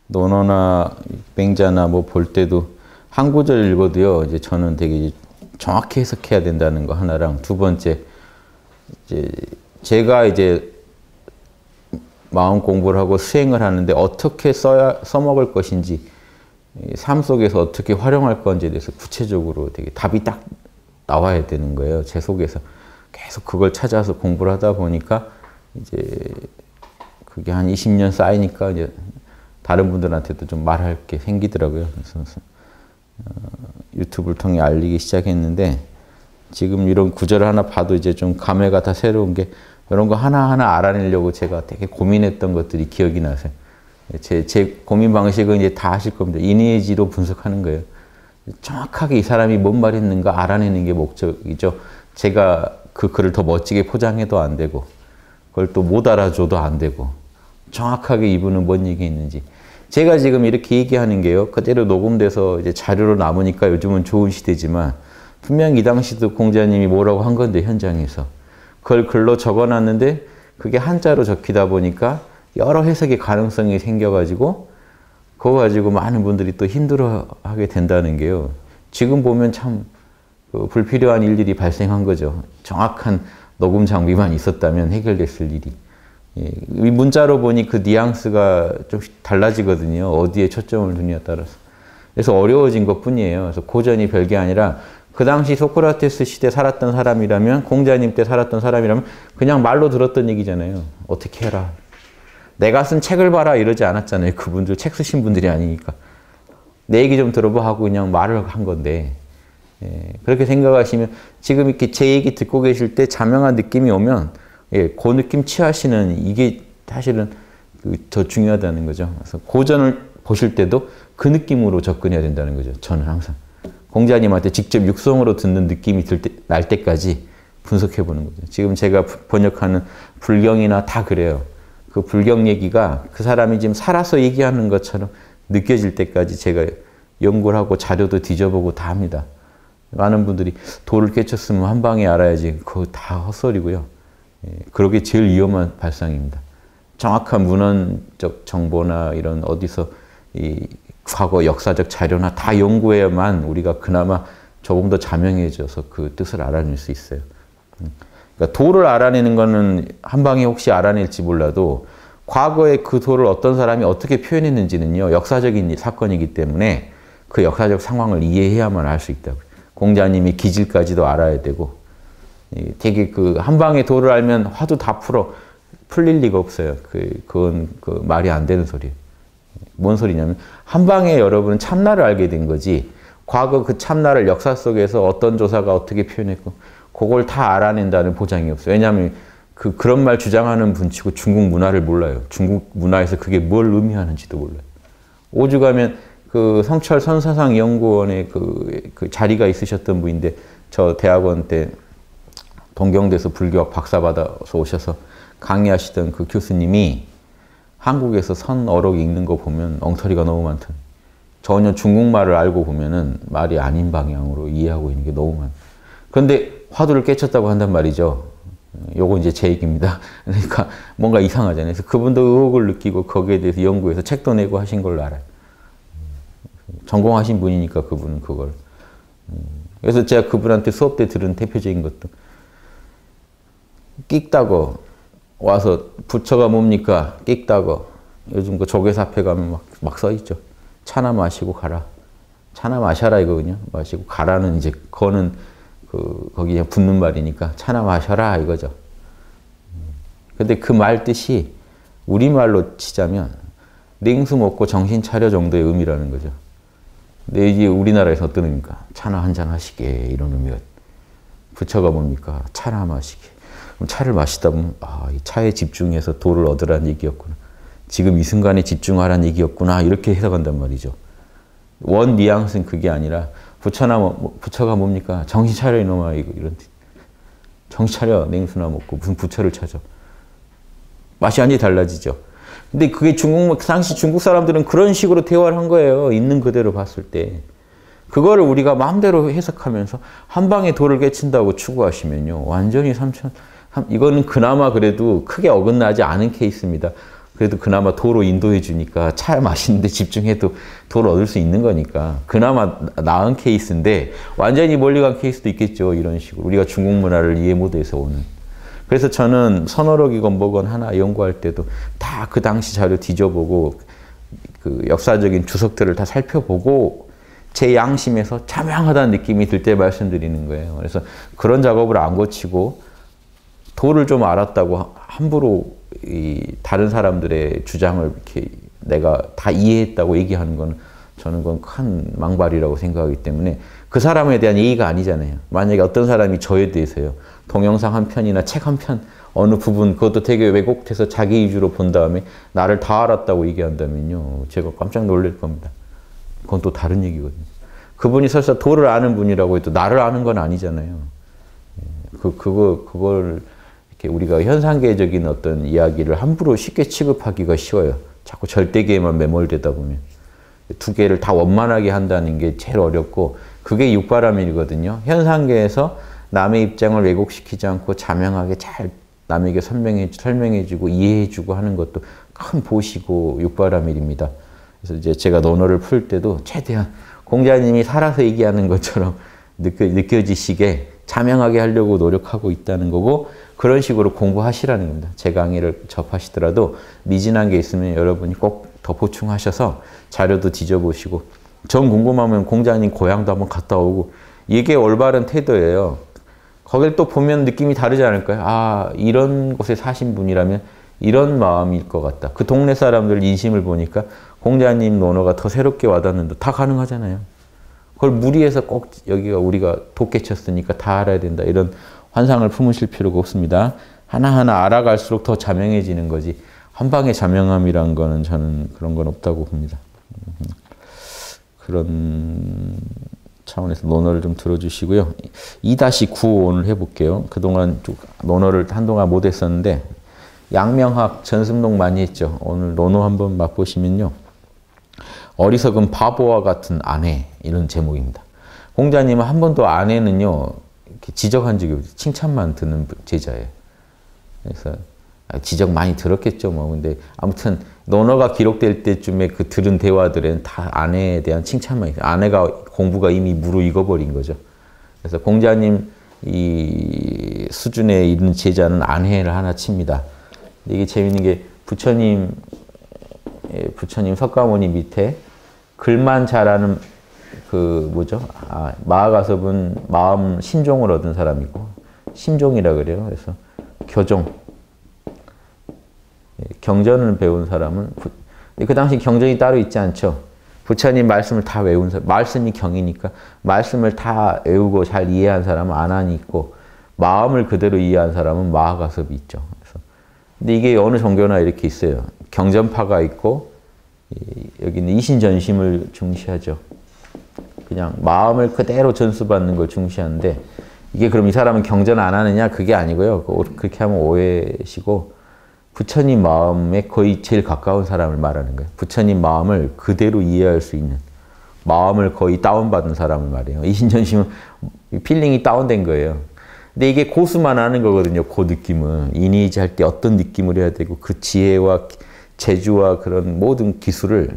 논어나 맹자나 뭐 볼 때도 한 구절 읽어도요, 이제 저는 되게 정확히 해석해야 된다는 거 하나랑, 두 번째, 이제 제가 이제 마음 공부를 하고 수행을 하는데 어떻게 써먹을 것인지, 삶 속에서 어떻게 활용할 건지에 대해서 구체적으로 되게 답이 딱 나와야 되는 거예요. 제 속에서 계속 그걸 찾아서 공부를 하다 보니까 이제 그게 한 20년 쌓이니까 이제 다른 분들한테도 좀 말할 게 생기더라고요. 그래서 유튜브를 통해 알리기 시작했는데, 지금 이런 구절을 하나 봐도 이제 좀 감회가 다 새로운 게, 이런 거 하나하나 알아내려고 제가 되게 고민했던 것들이 기억이 나세요. 제 고민 방식은 이제 다 아실 겁니다. 이니에지로 분석하는 거예요. 정확하게 이 사람이 뭔 말했는가 알아내는 게 목적이죠. 제가 그 글을 더 멋지게 포장해도 안 되고, 그걸 또 못 알아줘도 안 되고, 정확하게 이분은 뭔 얘기했는지. 제가 지금 이렇게 얘기하는 게요, 그대로 녹음돼서 이제 자료로 남으니까 요즘은 좋은 시대지만, 분명히 이 당시도 공자님이 뭐라고 한 건데, 현장에서. 그걸 글로 적어놨는데, 그게 한자로 적히다 보니까 여러 해석의 가능성이 생겨가지고, 그거 가지고 많은 분들이 또 힘들어하게 된다는 게요. 지금 보면 참 불필요한 일들이 발생한 거죠. 정확한 녹음 장비만 있었다면 해결됐을 일이. 이 문자로 보니 그 뉘앙스가 좀 달라지거든요. 어디에 초점을 두냐에 따라서. 그래서 어려워진 것뿐이에요. 그래서 고전이 별게 아니라, 그 당시 소크라테스 시대 살았던 사람이라면, 공자님 때 살았던 사람이라면 그냥 말로 들었던 얘기잖아요. 어떻게 해라. 내가 쓴 책을 봐라 이러지 않았잖아요. 그분들 책 쓰신 분들이 아니니까. 내 얘기 좀 들어봐 하고 그냥 말을 한 건데, 그렇게 생각하시면 지금 이렇게 제 얘기 듣고 계실 때 자명한 느낌이 오면, 그 느낌 취하시는, 이게 사실은 더 중요하다는 거죠. 그래서 고전을 보실 때도 그 느낌으로 접근해야 된다는 거죠. 저는 항상 공자님한테 직접 육성으로 듣는 느낌이 날 때까지 분석해 보는 거죠. 지금 제가 번역하는 불경이나 다 그래요. 그 불경 얘기가 그 사람이 지금 살아서 얘기하는 것처럼 느껴질 때까지 제가 연구를 하고 자료도 뒤져보고 다 합니다. 많은 분들이 도를 깨쳤으면 한 방에 알아야지. 그거 다 헛소리고요. 그러게 제일 위험한 발상입니다. 정확한 문헌적 정보나 이런 어디서 이 과거 역사적 자료나 다 연구해야만 우리가 그나마 조금 더 자명해져서 그 뜻을 알아낼 수 있어요. 그러니까 도를 알아내는 거는 한 방에 혹시 알아낼지 몰라도, 과거에 그 도를 어떤 사람이 어떻게 표현했는지는요, 역사적인 사건이기 때문에 그 역사적 상황을 이해해야만 알 수 있다고요. 공자님이 기질까지도 알아야 되고, 되게 그 한 방에 도를 알면 화두 다 풀릴 리가 없어요. 그건 말이 안 되는 소리예요. 뭔 소리냐면, 한 방에 여러분은 참나를 알게 된 거지, 과거 그 참나를 역사 속에서 어떤 조사가 어떻게 표현했고, 그걸 다 알아낸다는 보장이 없어요. 왜냐하면 그런 말 주장하는 분치고 중국 문화를 몰라요. 중국 문화에서 그게 뭘 의미하는지도 몰라요. 오죽하면 그 성철 선사상 연구원에 그 자리가 있으셨던 분인데, 저 대학원 때 동경대에서 불교학 박사 받아서 오셔서 강의하시던 그 교수님이 한국에서 선어록 읽는 거 보면 엉터리가 너무 많다. 전혀 중국말을 알고 보면은 말이 아닌 방향으로 이해하고 있는 게 너무 많아요. 그런데 화두를 깨쳤다고 한단 말이죠. 요거 이제 제 얘기입니다. 그러니까 뭔가 이상하잖아요. 그래서 그분도 의혹을 느끼고 거기에 대해서 연구해서 책도 내고 하신 걸로 알아요. 전공하신 분이니까 그분은 그걸. 그래서 제가 그분한테 수업 때 들은 대표적인 것도, 끽다거 와서 부처가 뭡니까? 끽다거. 요즘 그 조계사 앞에 가면 막 써있죠. 차나 마시고 가라. 차나 마셔라 이거거든요. 마시고 가라는 이제 거는 거기에 붙는 말이니까 차나 마셔라 이거죠. 근데 그 말 뜻이 우리말로 치자면 냉수 먹고 정신 차려 정도의 의미라는 거죠. 근데 이게 우리나라에서 어떤 의미입니까? 차나 한잔 하시게 이런 의미가. 부처가 뭡니까? 차나 마시게. 그럼 차를 마시다 보면 이 차에 집중해서 도를 얻으라는 얘기였구나. 지금 이 순간에 집중하라는 얘기였구나. 이렇게 해석한단 말이죠. 원 뉘앙스는 그게 아니라 부처가 뭡니까? 정신 차려 이놈아 이런 정신 차려 냉수나 먹고 무슨 부처를 찾아. 맛이 완전히 달라지죠. 근데 그게 당시 중국 사람들은 그런 식으로 대화를 한 거예요. 있는 그대로 봤을 때. 그거를 우리가 마음대로 해석하면서 한 방에 도를 깨친다고 추구하시면요. 완전히 이거는 그나마 그래도 크게 어긋나지 않은 케이스입니다. 그래도 그나마 도로 인도해 주니까 차 마시는데 집중해도 도를 얻을 수 있는 거니까 그나마 나은 케이스인데 완전히 멀리 간 케이스도 있겠죠. 이런 식으로 우리가 중국 문화를 이해 못해서 오는. 그래서 저는 선어록이건 뭐건 하나 연구할 때도 다 그 당시 자료 뒤져보고 그 역사적인 주석들을 다 살펴보고 제 양심에서 자명하다는 느낌이 들 때 말씀드리는 거예요. 그래서 그런 작업을 안 거치고 도를 좀 알았다고 함부로 다른 사람들의 주장을 이렇게 내가 다 이해했다고 얘기하는 건 저는 그건 큰 망발이라고 생각하기 때문에 그 사람에 대한 예의가 아니잖아요. 만약에 어떤 사람이 저에 대해서요. 동영상 한 편이나 책 한 편 어느 부분 그것도 되게 왜곡돼서 자기 위주로 본 다음에 나를 다 알았다고 얘기한다면요. 제가 깜짝 놀랄 겁니다. 그건 또 다른 얘기거든요. 그분이 설사 도를 아는 분이라고 해도 나를 아는 건 아니잖아요. 그걸 이렇게 우리가 현상계적인 어떤 이야기를 함부로 쉽게 취급하기가 쉬워요. 자꾸 절대계에만 매몰되다 보면. 두 개를 다 원만하게 한다는 게 제일 어렵고 그게 육바라밀이거든요. 현상계에서 남의 입장을 왜곡시키지 않고 자명하게 잘 남에게 설명해주고 이해해주고 하는 것도 큰 보시고 육바라밀입니다. 그래서 이제 제가 논어를 풀 때도 최대한 공자님이 살아서 얘기하는 것처럼 느껴지시게 자명하게 하려고 노력하고 있다는 거고 그런 식으로 공부하시라는 겁니다. 제 강의를 접하시더라도 미진한 게 있으면 여러분이 꼭 더 보충하셔서 자료도 뒤져보시고 전 궁금하면 공자님 고향도 한번 갔다 오고 이게 올바른 태도예요. 거길 또 보면 느낌이 다르지 않을까요? 아, 이런 곳에 사신 분이라면 이런 마음일 것 같다. 그 동네 사람들 인심을 보니까 공자님 논어가 더 새롭게 와닿는데 다 가능하잖아요. 그걸 무리해서 꼭 여기가 우리가 돋게 쳤으니까 다 알아야 된다. 이런 환상을 품으실 필요가 없습니다. 하나하나 알아갈수록 더 자명해지는 거지. 한 방에 자명함이란 거는 저는 그런 건 없다고 봅니다. 그런 차원에서 논어를 좀 들어주시고요. 2-9 오늘 해볼게요. 그동안 논어를 한동안 못 했었는데 양명학 전승록 많이 했죠. 오늘 논어 한번 맛보시면요. 어리석은 바보와 같은 아내 이런 제목입니다. 공자님은 한 번도 아내는요 이렇게 지적한 적이 없어요. 칭찬만 듣는 제자예요. 그래서 지적 많이 들었겠죠. 뭐 근데 아무튼 논어가 기록될 때쯤에 그 들은 대화들에는 다 아내에 대한 칭찬만 있어요. 아내가 공부가 이미 무르익어버린 거죠. 그래서 공자님 이 수준에 있는 제자는 아내를 하나 칩니다. 이게 재밌는 게 부처님 석가모니 밑에 글만 잘하는 그 뭐죠? 마하가섭은 마음 신종을 얻은 사람이고 심종이라 그래요. 그래서 교종 경전을 배운 사람은 그 당시 경전이 따로 있지 않죠. 부처님 말씀을 다 외운 사람, 말씀이 경이니까 말씀을 다 외우고 잘 이해한 사람은 아난이 있고 마음을 그대로 이해한 사람은 마하가섭이 있죠. 그래서 근데 이게 어느 종교나 이렇게 있어요. 경전파가 있고 여기는 이신전심을 중시하죠. 그냥 마음을 그대로 전수받는 걸 중시하는데 이게 그럼 이 사람은 경전 안 하느냐? 그게 아니고요. 그렇게 하면 오해시고 부처님 마음에 거의 제일 가까운 사람을 말하는 거예요. 부처님 마음을 그대로 이해할 수 있는 마음을 거의 다운받은 사람을 말해요. 이신전심은 필링이 다운된 거예요. 근데 이게 고수만 하는 거거든요. 그 느낌은. 이니지 할 때 어떤 느낌을 해야 되고 그 지혜와 재주와 그런 모든 기술을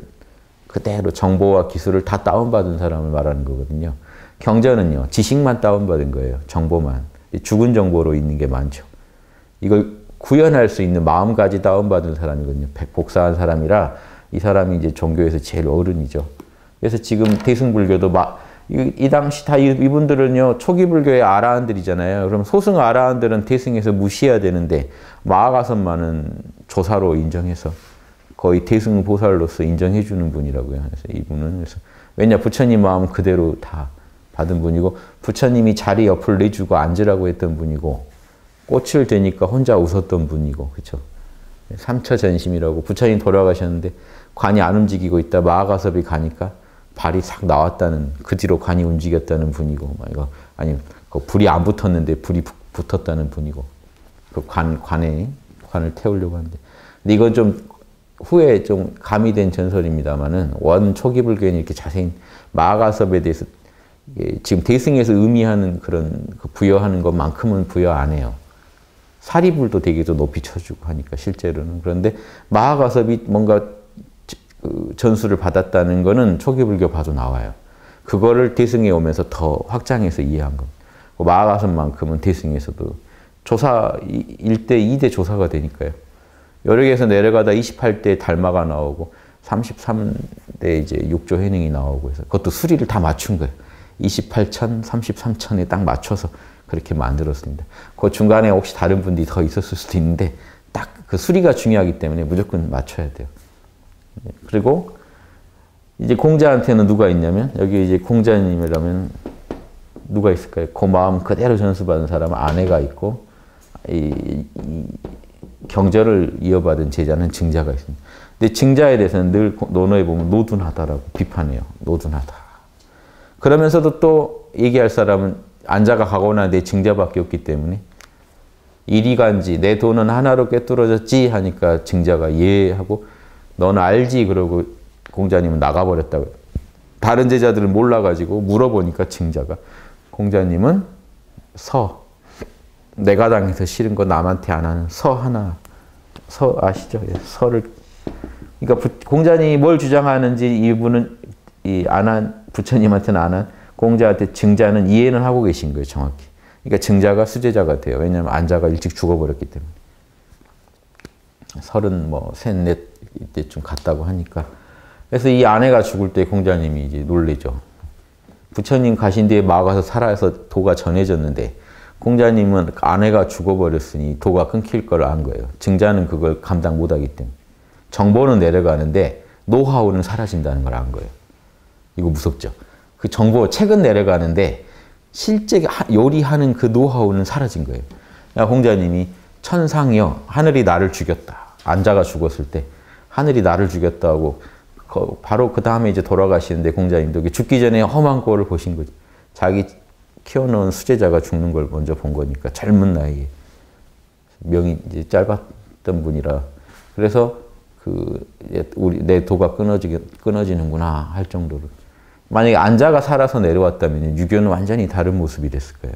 그대로 정보와 기술을 다 다운받은 사람을 말하는 거거든요. 경전은요. 지식만 다운받은 거예요. 정보만. 죽은 정보로 있는 게 많죠. 이걸 구현할 수 있는 마음까지 다운받은 사람이거든요. 복사한 사람이라 이 사람이 이제 종교에서 제일 어른이죠. 그래서 지금 대승불교도 이 당시 다 이분들은요 초기 불교의 아라한들이잖아요. 그럼 소승 아라한들은 대승에서 무시해야 되는데 마하가섭만은 조사로 인정해서 거의 대승 보살로서 인정해 주는 분이라고요. 그래서 이분은 그래서 왜냐 부처님 마음 그대로 다 받은 분이고 부처님이 자리 옆을 내주고 앉으라고 했던 분이고. 꽃을 대니까 혼자 웃었던 분이고, 그렇죠? 삼처전심이라고 부처님 돌아가셨는데 관이 안 움직이고 있다 마하가섭이 가니까 발이 싹 나왔다는 그 뒤로 관이 움직였다는 분이고, 이거 아니 그 불이 안 붙었는데 불이 붙었다는 분이고, 그 관을 태우려고 하는데, 근데 이건 좀 후에 좀 가미된 전설입니다만은 원 초기 불교에는 이렇게 자세히 마하가섭에 대해서 지금 대승에서 의미하는 그런 부여하는 것만큼은 부여 안 해요. 사리불도 되게 좀 높이 쳐주고 하니까 실제로는. 그런데 마하가섭이 뭔가 그 전수를 받았다는 거는 초기 불교 봐도 나와요. 그거를 대승에 오면서 더 확장해서 이해한 겁니다. 마하가섭만큼은 대승에서도 조사 1대 2대 조사가 되니까요. 여러 개에서 내려가다 28대 달마가 나오고 33대 이제 육조 해능이 나오고 해서 그것도 수리를 다 맞춘 거예요. 28천, 33천에 딱 맞춰서 그렇게 만들었습니다. 그 중간에 혹시 다른 분들이 더 있었을 수도 있는데 딱 그 수리가 중요하기 때문에 무조건 맞춰야 돼요. 그리고 이제 공자한테는 누가 있냐면 여기 이제 공자님이라면 누가 있을까요? 그 마음 그대로 전수받은 사람은 아내가 있고 이 경절을 이어받은 제자는 증자가 있습니다. 근데 증자에 대해서는 늘 논어에 보면 노둔하다라고 비판해요. 노둔하다. 그러면서도 또 얘기할 사람은 안자가 가거나 내 증자밖에 없기 때문에 이리간지 내 돈은 하나로 꿰뚫어졌지 하니까 증자가 예 하고 너는 알지 그러고 공자님은 나가버렸다고요. 다른 제자들은 몰라가지고 물어보니까 증자가 공자님은 서 내가 당해서 싫은 거 남한테 안 하는 서 하나 서 아시죠? 예, 서를 그러니까 공자님이 뭘 주장하는지 이분은 안 한 부처님한테는 안 한 공자한테 증자는 이해는 하고 계신 거예요, 정확히. 그러니까 증자가 수제자가 돼요. 왜냐하면 안자가 일찍 죽어버렸기 때문에. 33, 이때쯤 갔다고 하니까. 그래서 이 아내가 죽을 때 공자님이 이제 놀래죠. 부처님 가신 뒤에 마가서 살아서 도가 전해졌는데 공자님은 아내가 죽어버렸으니 도가 끊길 걸 안 거예요. 증자는 그걸 감당 못하기 때문에. 정보는 내려가는데 노하우는 사라진다는 걸 안 거예요. 이거 무섭죠. 그 정보, 책은 내려가는데 실제 요리하는 그 노하우는 사라진 거예요. 그러니까 공자님이 천상이여 하늘이 나를 죽였다. 안자가 죽었을 때 하늘이 나를 죽였다고 바로 그 다음에 이제 돌아가시는데 공자님도 죽기 전에 험한 꼴을 보신 거죠. 자기 키워놓은 수제자가 죽는 걸 먼저 본 거니까 젊은 나이에 명이 이제 짧았던 분이라 그래서 내 도가 끊어지는구나 할 정도로 만약에 안자가 살아서 내려왔다면 유교는 완전히 다른 모습이 됐을 거예요.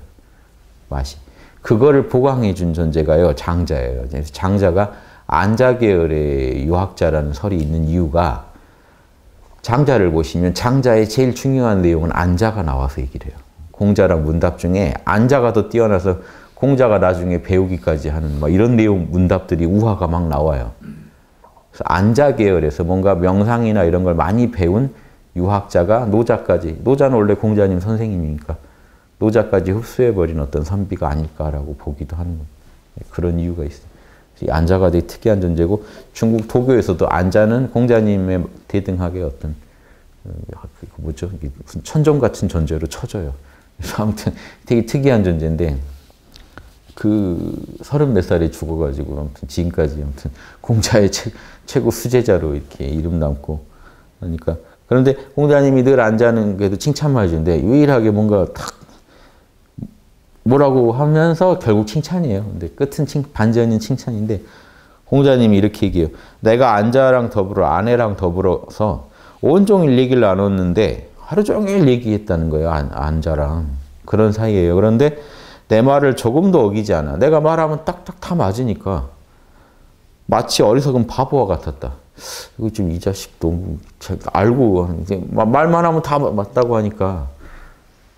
맛이. 그거를 보강해 준 존재가요. 장자예요. 그래서 장자가 안자 계열의 유학자라는 설이 있는 이유가 장자를 보시면 장자의 제일 중요한 내용은 안자가 나와서 얘기를 해요. 공자랑 문답 중에 안자가 더 뛰어나서 공자가 나중에 배우기까지 하는 막 이런 내용 문답들이 우화가 막 나와요. 그래서 안자 계열에서 뭔가 명상이나 이런 걸 많이 배운 유학자가 노자까지, 노자는 원래 공자님 선생님이니까 노자까지 흡수해버린 어떤 선비가 아닐까라고 보기도 하는 겁니다. 그런 이유가 있어요. 이 안자가 되게 특이한 존재고 중국 도교에서도 안자는 공자님의 대등하게 어떤 뭐죠? 무슨 천종 같은 존재로 쳐져요. 그래서 아무튼 되게 특이한 존재인데 그 30몇 살에 죽어가지고 아무튼 지금까지 아무튼 공자의 최고 수제자로 이렇게 이름 남고 그러니까 그런데 공자님이 늘 안자는 그래도 칭찬만 해주는데 유일하게 뭔가 탁 뭐라고 하면서 결국 칭찬이에요. 근데 끝은 반전인 칭찬인데 공자님이 이렇게 얘기해요. 내가 안자랑 더불어 아내랑 더불어서 온종일 얘기를 나눴는데 하루 종일 얘기했다는 거예요. 안자랑. 그런 사이예요. 그런데 내 말을 조금도 어기지 않아. 내가 말하면 딱딱 다 맞으니까 마치 어리석은 바보와 같았다. 이거 좀 이 자식 너무 알고 이제 말만 하면 다 맞다고 하니까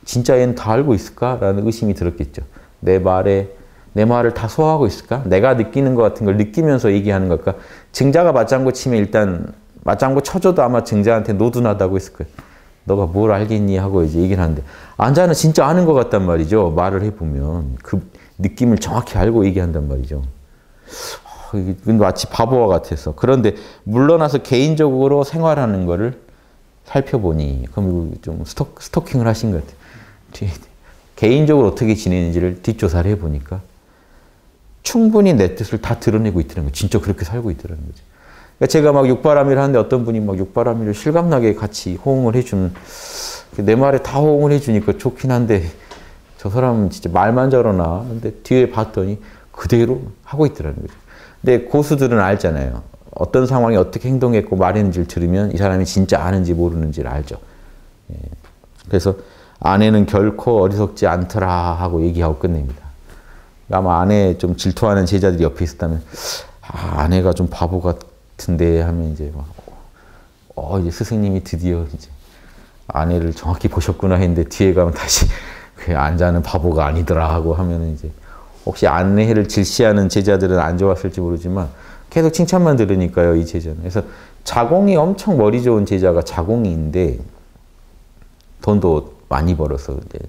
진짜 얘는 다 알고 있을까라는 의심이 들었겠죠. 내 말을 다 소화하고 있을까? 내가 느끼는 것 같은 걸 느끼면서 얘기하는 걸까? 증자가 맞장구 치면 일단 맞장구 쳐줘도 아마 증자한테 노둔하다고 했을 거예요. 너가 뭘 알겠니? 하고 이제 얘기를 하는데 안자는 진짜 아는 것 같단 말이죠. 말을 해보면 그 느낌을 정확히 알고 얘기한단 말이죠. 마치 바보와 같아서. 그런데 물러나서 개인적으로 생활하는 거를 살펴보니 그럼 좀 스토킹을 하신 것 같아요. 개인적으로 어떻게 지내는지를 뒷조사를 해보니까 충분히 내 뜻을 다 드러내고 있다는 거예요. 진짜 그렇게 살고 있다는 거죠. 그러니까 제가 막 육바라밀을 하는데 어떤 분이 막 육바라밀을 실감나게 같이 호응을 해주는 내 말에 다 호응을 해주니까 좋긴 한데 저 사람은 진짜 말만 저러나 근데 뒤에 봤더니 그대로 하고 있더라는 거죠. 근데 고수들은 알잖아요. 어떤 상황에 어떻게 행동했고 말했는지를 들으면 이 사람이 진짜 아는지 모르는지를 알죠. 그래서 아내는 결코 어리석지 않더라 하고 얘기하고 끝냅니다. 아마 아내 좀 질투하는 제자들이 옆에 있었다면, 아, 아내가 좀 바보 같은데 하면 이제 막, 이제 스승님이 드디어 이제 아내를 정확히 보셨구나 했는데 뒤에 가면 다시 그 안자는 바보가 아니더라 하고 하면 이제 혹시 아내를 질시하는 제자들은 안 좋았을지 모르지만 계속 칭찬만 들으니까요, 이 제자는. 그래서 자공이 엄청 머리 좋은 제자가 자공이인데 돈도 많이 벌어서 이제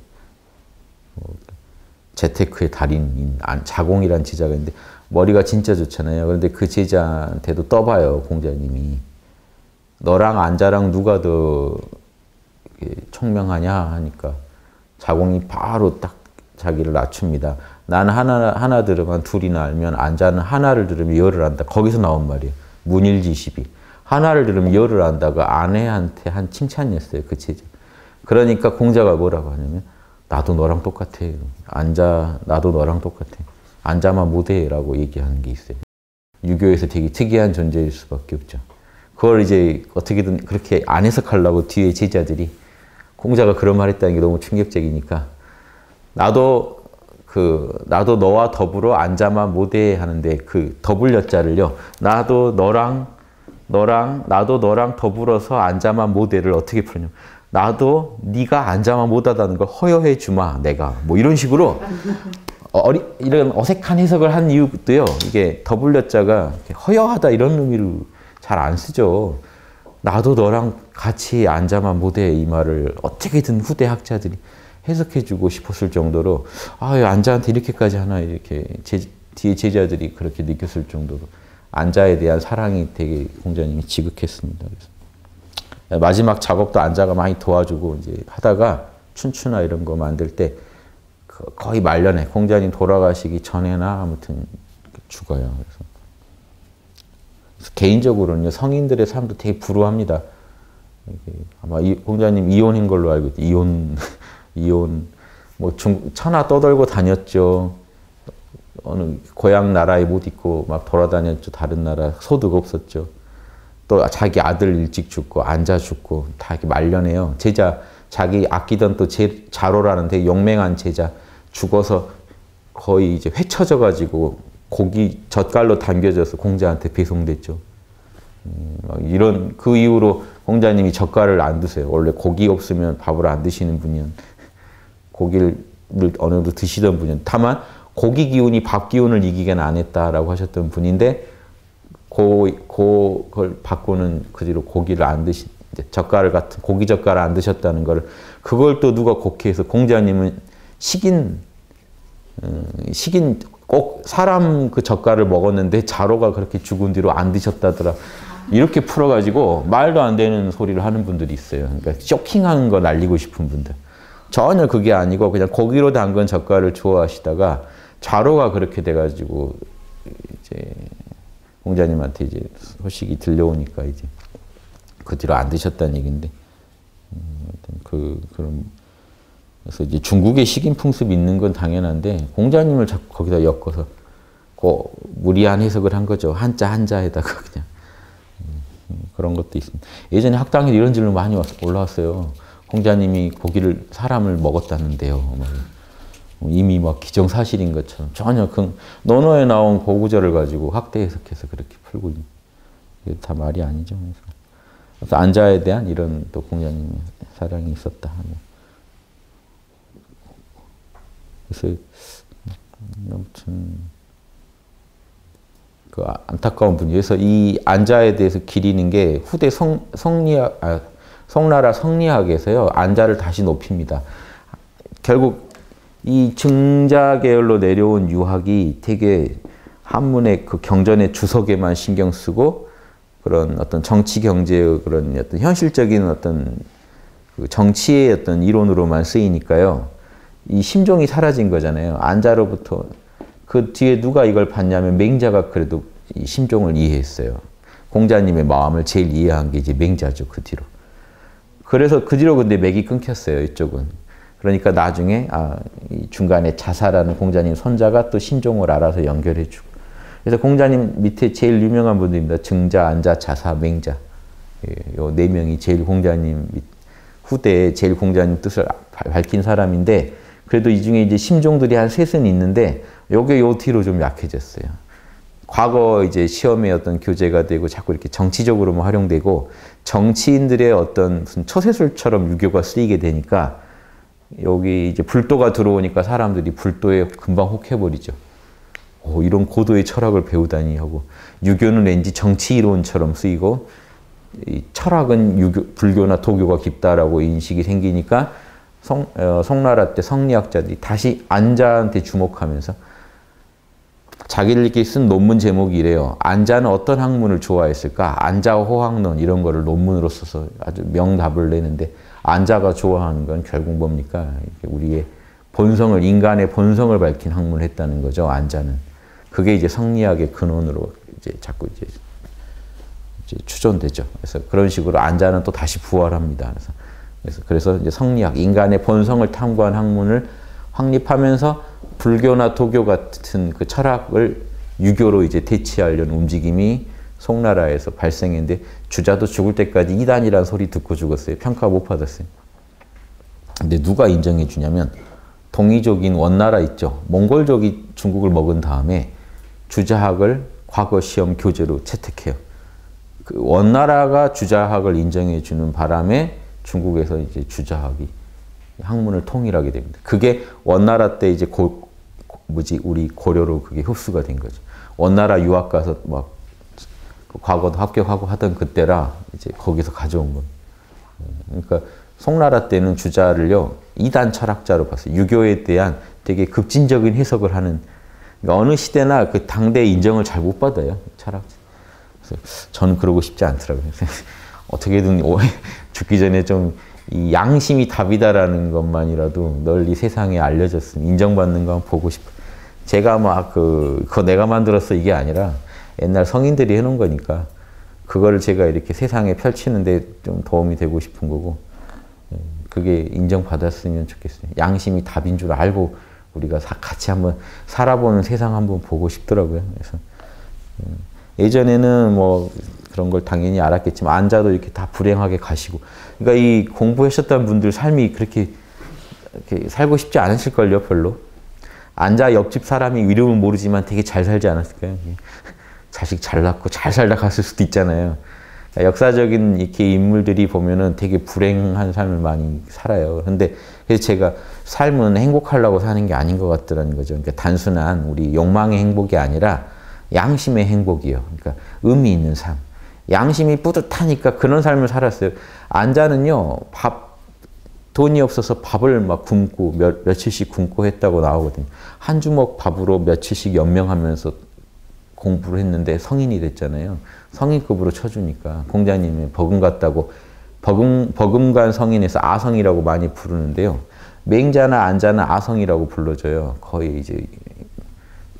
재테크의 달인인 자공이라는 제자가 있는데 머리가 진짜 좋잖아요. 그런데 그 제자한테도 떠봐요, 공자님이. 너랑 안자랑 누가 더 총명하냐 하니까 자공이 바로 딱 자기를 낮춥니다. 나는 하나 들으면 둘이나 알면 안자는 하나를 들으면 열을 안다. 거기서 나온 말이에요. 문일지십이. 하나를 들으면 열을 안다가 아내한테 한 칭찬이었어요. 그 제자. 그러니까 공자가 뭐라고 하냐면 나도 너랑 똑같아. 안자 나도 너랑 똑같아. 안자만 못해 라고 얘기하는 게 있어요. 유교에서 되게 특이한 존재일 수밖에 없죠. 그걸 이제 어떻게든 그렇게 안 해석하려고 뒤에 제자들이 공자가 그런 말 했다는 게 너무 충격적이니까 나도 너와 더불어 안자만 못해 하는데 그 더불여자를요. 나도 너랑 더불어서 안자만 못해를 어떻게 풀냐면 나도 네가 안자만 못하다는 걸 허여해 주마 내가 뭐 이런 식으로 이런 어색한 해석을 한 이유도요. 이게 더불여자가 허여하다 이런 의미로 잘 안 쓰죠. 나도 너랑 같이 안자만 못해 이 말을 어떻게든 후대 학자들이 해석해주고 싶었을 정도로 안자한테 이렇게까지 하나 이렇게 뒤에 제자들이 그렇게 느꼈을 정도로 안자에 대한 사랑이 되게 공자님이 지극했습니다. 그래서 마지막 작업도 안자가 많이 도와주고 이제 하다가 춘추나 이런 거 만들 때 거의 말년에 공자님 돌아가시기 전에나 아무튼 죽어요. 그래서 개인적으로는요 성인들의 삶도 되게 불우합니다. 아마 공자님 이혼인 걸로 알고 있어요. 이혼 뭐 천하 떠돌고 다녔죠. 어느 고향 나라에 못 있고 막 돌아다녔죠. 다른 나라 소득 없었죠. 또 자기 아들 일찍 죽고 안자 죽고 다 이렇게 말년해요. 제자 자기 아끼던 또 자로라는 되게 용맹한 제자 죽어서 거의 이제 회쳐져 가지고 고기 젓갈로 담겨져서 공자한테 배송됐죠. 이런 그 이후로 공자님이 젓갈을 안 드세요. 원래 고기 없으면 밥을 안 드시는 분이었는데 고기를 어느 정도 드시던 분이었는데 다만 고기 기운이 밥 기운을 이기게는 안 했다라고 하셨던 분인데 그걸 바꾸는 그 뒤로 고기를 안 드신 젓갈 같은 고기 젓갈을 안 드셨다는 걸 그걸 또 누가 곡해해서 공자님은 식인 꼭 사람 그 젓갈을 먹었는데 자로가 그렇게 죽은 뒤로 안 드셨다더라. 이렇게 풀어가지고 말도 안 되는 소리를 하는 분들이 있어요. 그러니까 쇼킹한 거 날리고 싶은 분들. 전혀 그게 아니고 그냥 고기로 담근 젓갈을 좋아하시다가 자로가 그렇게 돼가지고 이제 공자님한테 이제 소식이 들려오니까 이제 그 뒤로 안 드셨다는 얘기인데 그런 그래서 이제 중국의 식인 풍습이 있는 건 당연한데 공자님을 자꾸 거기다 엮어서 무리한 해석을 한 거죠. 한자에다가 그냥 그런 것도 있습니다. 예전에 학당에 이런 질문 많이 올라왔어요. 공자님이 사람을 먹었다는데요. 이미 막 기정사실인 것처럼 전혀 논어에 나온 고구절을 가지고 학대 해석해서 그렇게 풀고 있는 이게 다 말이 아니죠. 그래서 안자에 대한 이런 또 공자님의 사랑이 있었다. 그래서 아무튼 그 안타까운 분이 그래서 이 안자에 대해서 기리는 게 후대 송나라 성리학에서요 안자를 다시 높입니다. 결국 이 증자 계열로 내려온 유학이 되게 한문의 그 경전의 주석에만 신경 쓰고 그런 어떤 정치 경제의 그런 어떤 현실적인 어떤 그 정치의 어떤 이론으로만 쓰이니까요. 이 심종이 사라진 거잖아요. 안자로부터 그 뒤에 누가 이걸 봤냐면 맹자가 그래도 이 심종을 이해했어요. 공자님의 마음을 제일 이해한 게 이제 맹자죠. 그 뒤로. 그래서 그 뒤로 근데 맥이 끊겼어요. 이쪽은. 그러니까 나중에 이 중간에 자사라는 공자님 손자가 또 심종을 알아서 연결해주고. 그래서 공자님 밑에 제일 유명한 분들입니다. 증자, 안자, 자사, 맹자. 요 네 명이 제일 공자님 후대에 제일 공자님 뜻을 밝힌 사람인데 그래도 이 중에 이제 심종들이 한 셋은 있는데 요게 요 뒤로 좀 약해졌어요. 과거 이제 시험의 어떤 교재가 되고 자꾸 이렇게 정치적으로만 활용되고 정치인들의 어떤 무슨 처세술처럼 유교가 쓰이게 되니까 여기 이제 불도가 들어오니까 사람들이 불도에 금방 혹해버리죠. 오, 이런 고도의 철학을 배우다니 하고 유교는 왠지 정치 이론처럼 쓰이고 이 철학은 유교, 불교나 도교가 깊다라고 인식이 생기니까 송나라 때 성리학자들이 다시 안자한테 주목하면서 자기들끼리 쓴 논문 제목이 이래요. 안자는 어떤 학문을 좋아했을까? 안자호학론 이런 거를 논문으로 써서 아주 명답을 내는데 안자가 좋아하는 건 결국 뭡니까? 우리의 본성을, 인간의 본성을 밝힌 학문을 했다는 거죠. 안자는. 그게 이제 성리학의 근원으로 이제 자꾸 이제 추존되죠. 그래서 그런 식으로 안자는 또 다시 부활합니다. 그래서 이제 성리학, 인간의 본성을 탐구한 학문을 확립하면서 불교나 도교 같은 그 철학을 유교로 이제 대체하려는 움직임이 송나라에서 발생했는데 주자도 죽을 때까지 이단이라는 소리 듣고 죽었어요. 평가 못 받았어요. 근데 누가 인정해 주냐면 동이족인 원나라 있죠. 몽골족이 중국을 먹은 다음에 주자학을 과거 시험 교재로 채택해요. 그 원나라가 주자학을 인정해 주는 바람에 중국에서 이제 주자학이 학문을 통일하게 됩니다. 그게 원나라 때 이제 우리 고려로 그게 흡수가 된 거죠. 원나라 유학 가서 막 과거도 합격하고 하던 그때라 이제 거기서 가져온 겁니다. 그러니까 송나라 때는 주자를요 이단 철학자로 봤어요. 유교에 대한 되게 급진적인 해석을 하는. 그러니까 어느 시대나 그 당대 인정을 잘 못 받아요 철학자. 그래서 저는 그러고 싶지 않더라고요. 어떻게든 죽기 전에 좀 이 양심이 답이다라는 것만이라도 널리 세상에 알려졌으면 인정받는 거 보고 싶어요. 제가 막 그거 내가 만들었어 이게 아니라 옛날 성인들이 해놓은 거니까 그거를 제가 이렇게 세상에 펼치는데 좀 도움이 되고 싶은 거고 그게 인정받았으면 좋겠어요. 양심이 답인 줄 알고 우리가 같이 한번 살아보는 세상 한번 보고 싶더라고요. 그래서 예전에는 뭐 그런 걸 당연히 알았겠지만 안자도 이렇게 다 불행하게 가시고 그러니까 이 공부하셨던 분들 삶이 그렇게 이렇게 살고 싶지 않으실걸요 별로. 안자 옆집 사람이 이름은 모르지만 되게 잘 살지 않았을까요? 자식 잘 낳고 잘 살다 갔을 수도 있잖아요. 그러니까 역사적인 이렇게 인물들이 보면은 되게 불행한 삶을 많이 살아요. 그런데 그래서 제가 삶은 행복하려고 사는 게 아닌 것 같더라는 거죠. 그러니까 단순한 우리 욕망의 행복이 아니라 양심의 행복이요. 그러니까 의미 있는 삶. 양심이 뿌듯하니까 그런 삶을 살았어요. 안자는요, 돈이 없어서 밥을 막 굶고 며칠씩 굶고 했다고 나오거든요. 한 주먹 밥으로 며칠씩 연명하면서 공부를 했는데 성인이 됐잖아요. 성인급으로 쳐주니까 공자님이 버금갔다고 버금간 성인에서 아성이라고 많이 부르는데요. 맹자나 안자나 아성이라고 불러줘요. 거의 이제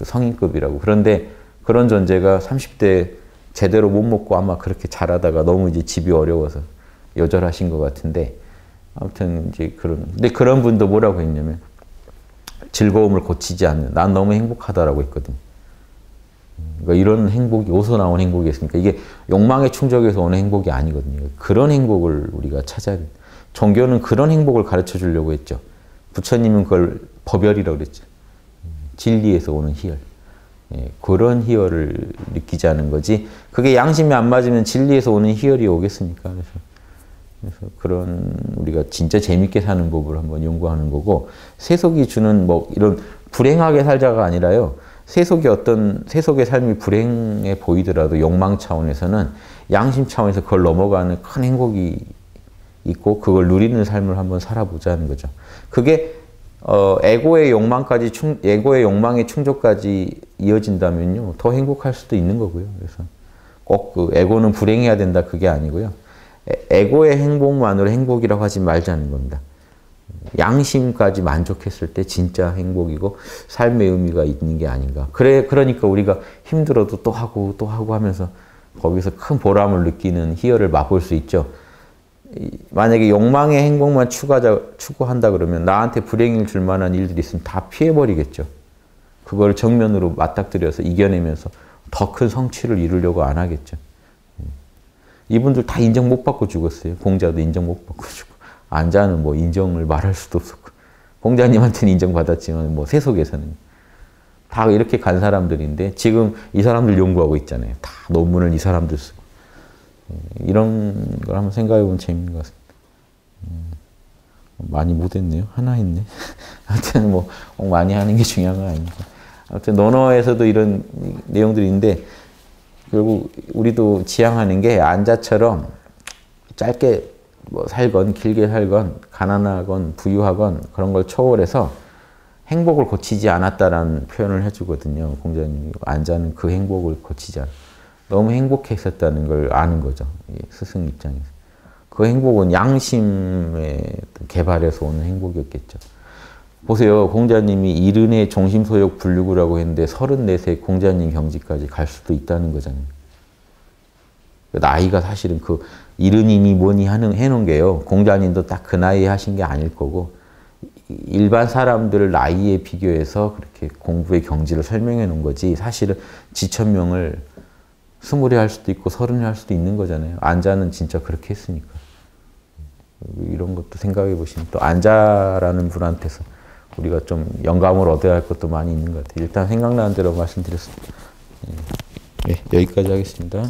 성인급이라고. 그런데 그런 존재가 30대 제대로 못 먹고 아마 그렇게 자라다가 너무 이제 집이 어려워서 요절하신 것 같은데 아무튼 이제 근데 그런 분도 뭐라고 했냐면 즐거움을 고치지 않는 난 너무 행복하다라고 했거든요. 그러니까 이런 행복이 어디서 나온 행복이었습니까? 이게 욕망의 충족에서 오는 행복이 아니거든요. 그런 행복을 우리가 찾아야 돼요. 종교는 그런 행복을 가르쳐 주려고 했죠. 부처님은 그걸 법열이라고 그랬죠. 진리에서 오는 희열. 예, 그런 희열을 느끼자는 거지. 그게 양심이 안 맞으면 진리에서 오는 희열이 오겠습니까? 그래서 그런 우리가 진짜 재밌게 사는 법을 한번 연구하는 거고 세속이 주는 뭐 이런 불행하게 살자가 아니라요. 세속의 삶이 불행해 보이더라도 욕망 차원에서는 양심 차원에서 그걸 넘어가는 큰 행복이 있고 그걸 누리는 삶을 한번 살아보자는 거죠. 그게 에고의 욕망의 충족까지 이어진다면요. 더 행복할 수도 있는 거고요. 그래서 꼭 그 에고는 불행해야 된다 그게 아니고요. 에고의 행복만으로 행복이라고 하지 말자는 겁니다. 양심까지 만족했을 때 진짜 행복이고 삶의 의미가 있는 게 아닌가. 그러니까 우리가 힘들어도 또 하고 하면서 거기서 큰 보람을 느끼는 희열을 맛볼 수 있죠. 만약에 욕망의 행복만 추구한다 그러면 나한테 불행을 줄 만한 일들이 있으면 다 피해버리겠죠. 그걸 정면으로 맞닥뜨려서 이겨내면서 더 큰 성취를 이루려고 안 하겠죠. 이분들 다 인정 못 받고 죽었어요. 공자도 인정 못 받고 죽고 안자는 뭐 인정을 말할 수도 없었고 공자님한테는 인정받았지만 뭐 세속에서는 다 이렇게 간 사람들인데 지금 이 사람들 연구하고 있잖아요. 다 논문을 이 사람들 쓰고. 이런 걸 한번 생각해 보면 재밌는 것 같습니다. 많이 못했네요. 하나 했네. 하여튼 뭐 많이 하는 게 중요한 건 아니니까. 아무튼 논어에서도 이런 내용들이 있는데 결국 우리도 지향하는 게 안자처럼 짧게 뭐 살건 길게 살건 가난하건 부유하건 그런 걸 초월해서 행복을 고치지 않았다라는 표현을 해주거든요. 공자님이 안자는 그 행복을 고치지 않아. 너무 행복했었다는 걸 아는 거죠. 스승 입장에서. 그 행복은 양심의 개발에서 오는 행복이었겠죠. 보세요. 공자님이 이른의 종심소욕 불류구라고 했는데 34세 공자님 경지까지 갈 수도 있다는 거잖아요. 나이가 사실은 그 이른이니 뭐니 해놓은 게요. 공자님도 딱 그 나이에 하신 게 아닐 거고 일반 사람들 나이에 비교해서 그렇게 공부의 경지를 설명해 놓은 거지 사실은 지천명을 20에 할 수도 있고 30에 할 수도 있는 거잖아요. 안자는 진짜 그렇게 했으니까. 이런 것도 생각해 보시면 또 안자라는 분한테서 우리가 좀 영감을 얻어야 할 것도 많이 있는 것 같아요. 일단 생각나는 대로 말씀드렸습니다. 네, 여기까지 하겠습니다.